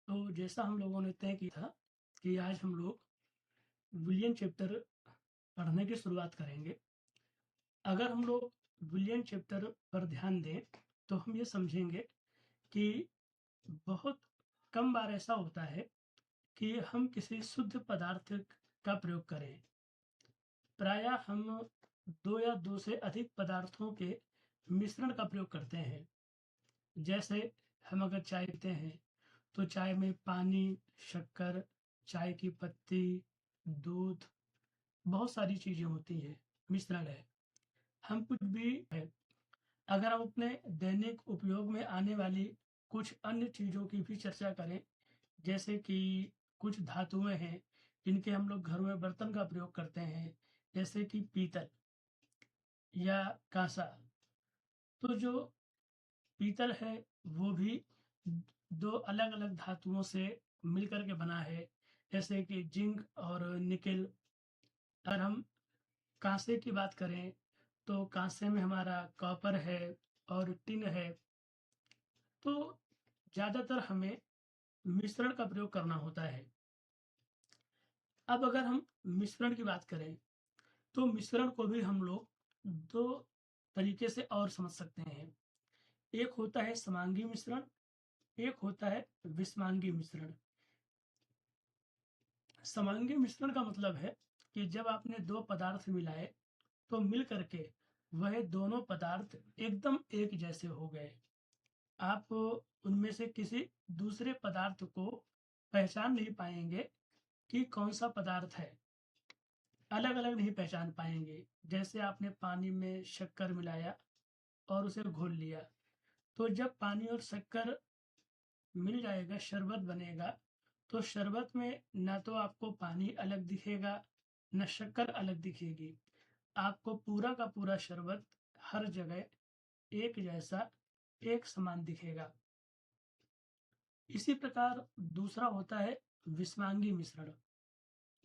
तो जैसा हम लोगों ने तय किया था कि आज हम लोग विलियन चैप्टर पढ़ने की शुरुआत करेंगे। अगर हम लोग विलियन चैप्टर पर ध्यान दें तो हम ये समझेंगे कि बहुत कम बार ऐसा होता है कि हम किसी शुद्ध पदार्थ का प्रयोग करें। प्रायः हम 2 या 2 से अधिक पदार्थों के मिश्रण का प्रयोग करते हैं। जैसे हम अगर चाय पीते हैं तो चाय में पानी, शक्कर, चाय की पत्ती, दूध, बहुत सारी चीज़ें होती हैं, मिश्रण है। हम कुछ भी है, अगर हम अपने दैनिक उपयोग में आने वाली कुछ अन्य चीज़ों की भी चर्चा करें, जैसे कि कुछ धातुएँ हैं, जिनके हम लोग घरों में बर्तन का प्रयोग करते हैं, जैसे कि पीतल या काँसा। तो जो पीतल है, वो भी 2 अलग-अलग धातुओं से मिलकर के बना है, जैसे कि जिंक और निकेल। अगर हम काँसे की बात करें, तो काँसे में हमारा कॉपर है और टिन है। तो ज़्यादातर हमें मिश्रण का प्रयोग करना होता है। अब अगर हम मिश्रण की बात करें, तो मिश्रण को भी हम लोग 2 तरीके से और समझ सकते हैं। एक होता है समांगी मिश्रण, एक होता है विषमांगी मिश्रण। समांगी मिश्रण का मतलब है कि जब आपने 2 पदार्थ मिलाए तो मिल करके वह दोनों पदार्थ एकदम एक जैसे हो गए। आप उनमें से किसी दूसरे पदार्थ को पहचान नहीं पाएंगे कि कौन सा पदार्थ है। अलग-अलग नहीं पहचान पाएंगे। जैसे आपने पानी में शक्कर मिलाया और उसे घोल लिया, तो जब पानी और शक्कर मिल जाएगा, शरबत बनेगा, तो शरबत में ना तो आपको पानी अलग दिखेगा, ना शक्कर अलग दिखेगी। आपको पूरा का पूरा शरबत हर जगह एक जैसा, एक समान दिखेगा। इसी प्रकार दूसरा होता है विषमांगी मिश्रण,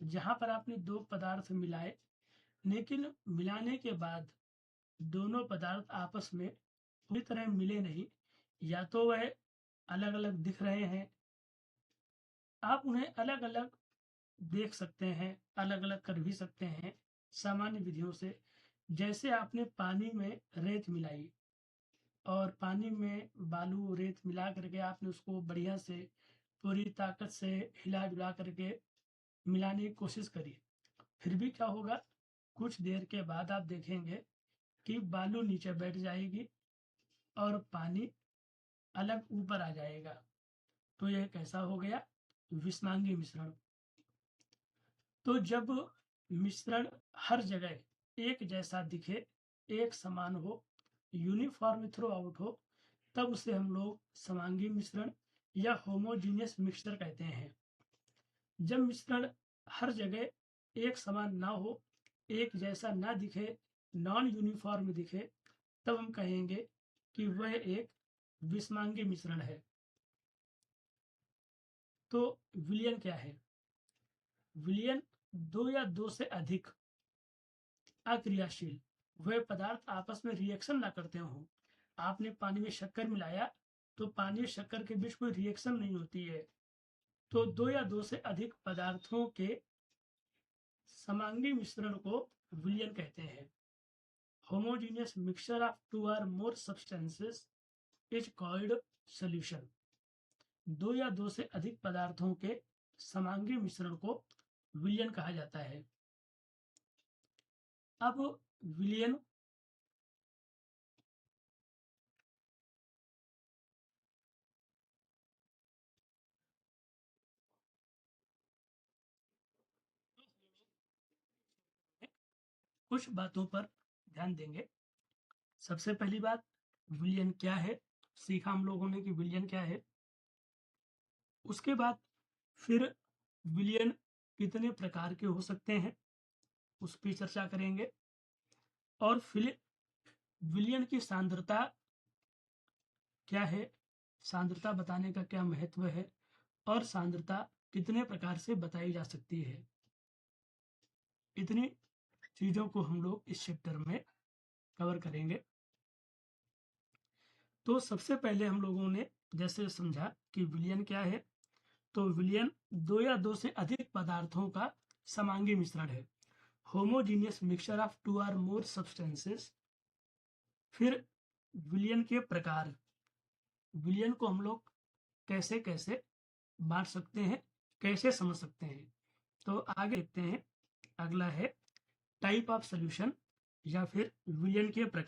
जहाँ पर आपने 2 पदार्थ मिलाए, लेकिन मिलाने के बाद दोनों पदार्थ आपस में पूरी तरह मिले नहीं, या तो वह अलग-अलग दिख रहे हैं, आप उन्हें अलग-अलग देख सकते हैं, अलग-अलग कर भी सकते हैं सामान्य विधियों से। जैसे आपने पानी में रेत मिलाई और पानी में बालू, रेत मिला करके आपने उसको बढ़िया से पूरी ताकत से हिला-डुला करके मिलाने की कोशिश करी। फिर भी क्या होगा, कुछ देर के बाद आप देखेंगे कि बालू नीचे बैठ जाएगी और पानी अलग ऊपर आ जाएगा। तो यह कैसा हो गया? विषमांगी मिश्रण। तो जब मिश्रण हर जगह एक जैसा दिखे, एक समान हो, यूनिफॉर्म थ्रू आउट हो, तब उसे हम लोग समांगी मिश्रण या होमोजीनियस मिक्सचर कहते हैं। जब मिश्रण हर जगह एक समान ना हो, एक जैसा ना दिखे, नॉन यूनिफॉर्म दिखे, तब हम कहेंगे कि वह एक विषमांगी मिश्रण है। तो विलयन क्या है? विलयन 2 या 2 से अधिक अक्रियाशील वह पदार्थ आपस में रिएक्शन ना करते हों। आपने पानी में शक्कर मिलाया तो पानी और शक्कर के बीच कोई रिएक्शन नहीं होती है। तो 2 या 2 से अधिक पदार्थों के समांगी मिश्रण को विलयन कहते हैं। Homogeneous mixture of 2 or more substances is called solution. 2 या 2 से अधिक पदार्थों के समांगी मिश्रण को विलयन कहा जाता है। अब विलयन कुछ बातों पर ध्यान देंगे। सबसे पहली बात, विलयन क्या है? सीखा हम लोगों ने कि विलयन क्या है। उसके बाद फिर विलयन कितने प्रकार के हो सकते हैं, उस पर चर्चा करेंगे। और फिर विलयन की सांद्रता क्या है, सांद्रता बताने का क्या महत्व है, और सांद्रता कितने प्रकार से बताई जा सकती है। इतनी चीज़ों को हम लोग इस चैप्टर में कवर करेंगे। तो सबसे पहले हम लोगों ने जैसे समझा कि विलयन क्या है, तो विलयन दो या दो से अधिक पदार्थों का समांगी मिश्रण है। होमोजीनियस मिक्सचर ऑफ टू और मोर सब्सटेंसेस। फिर विलयन के प्रकार, विलयन को हम लोग कैसे कैसे बांट सकते हैं, कैसे समझ सकते हैं, तो आगे देखते हैं। अगला है टाइप ऑफ सोल्यूशन या फिर विलयन के प्रकार।